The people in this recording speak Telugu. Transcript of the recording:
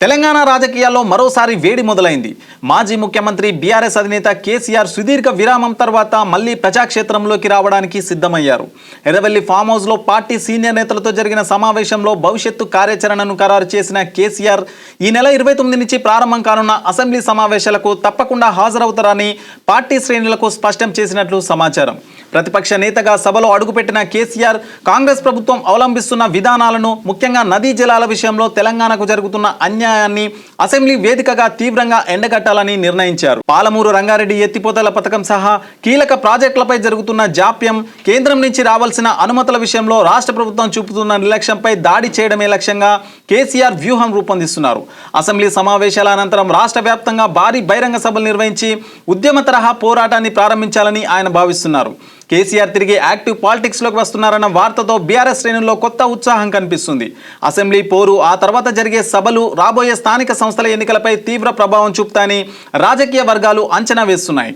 తెలంగాణ రాజకీయాల్లో మరోసారి వేడి మొదలైంది. మాజీ ముఖ్యమంత్రి బీఆర్ఎస్ అధినేత కేసీఆర్ సుదీర్ఘ విరామం తర్వాత మళ్లీ ప్రజాక్షేత్రంలోకి రావడానికి సిద్ధమయ్యారు. ఎర్రవెల్లి ఫామ్ హౌస్లో పార్టీ సీనియర్ నేతలతో జరిగిన సమావేశంలో భవిష్యత్తు కార్యాచరణను ఖరారు చేసిన కేసీఆర్ ఈ నెల 29 నుంచి ప్రారంభం కానున్న అసెంబ్లీ సమావేశాలకు తప్పకుండా హాజరవుతారని పార్టీ శ్రేణులకు స్పష్టం చేసినట్లు సమాచారం. ప్రతిపక్ష నేతగా సభలో అడుగుపెట్టిన కేసీఆర్ కాంగ్రెస్ ప్రభుత్వం అవలంబిస్తున్న విధానాలను, ముఖ్యంగా నదీ జలాల విషయంలో తెలంగాణకు జరుగుతున్న అన్యాయాన్ని అసెంబ్లీ వేదికగా తీవ్రంగా ఎండగట్టాలని నిర్ణయించారు. పాలమూరు రంగారెడ్డి ఎత్తిపోతల పథకం సహా కీలక ప్రాజెక్టులపై జరుగుతున్న జాప్యం, కేంద్రం నుంచి రావాల్సిన అనుమతుల విషయంలో రాష్ట్ర ప్రభుత్వం చూపుతున్న నిర్లక్ష్యంపై దాడి చేయడమే లక్ష్యంగా కేసీఆర్ వ్యూహం రూపొందిస్తున్నారు. అసెంబ్లీ సమావేశాల అనంతరం రాష్ట్ర వ్యాప్తంగా భారీ బహిరంగ సభలు నిర్వహించి ఉద్యమ తరహా పోరాటాన్ని ప్రారంభించాలని ఆయన భావిస్తున్నారు. కేసీఆర్ తిరిగి యాక్టివ్ పాలిటిక్స్లోకి వస్తున్నారన్న వార్తతో బీఆర్ఎస్ శ్రేణుల్లో కొత్త ఉత్సాహం కనిపిస్తుంది. అసెంబ్లీ పోరు, ఆ తర్వాత జరిగే సభలు రాబోయే స్థానిక సంస్థల ఎన్నికలపై తీవ్ర ప్రభావం చూపుతాయని రాజకీయ వర్గాలు అంచనా వేస్తున్నాయి.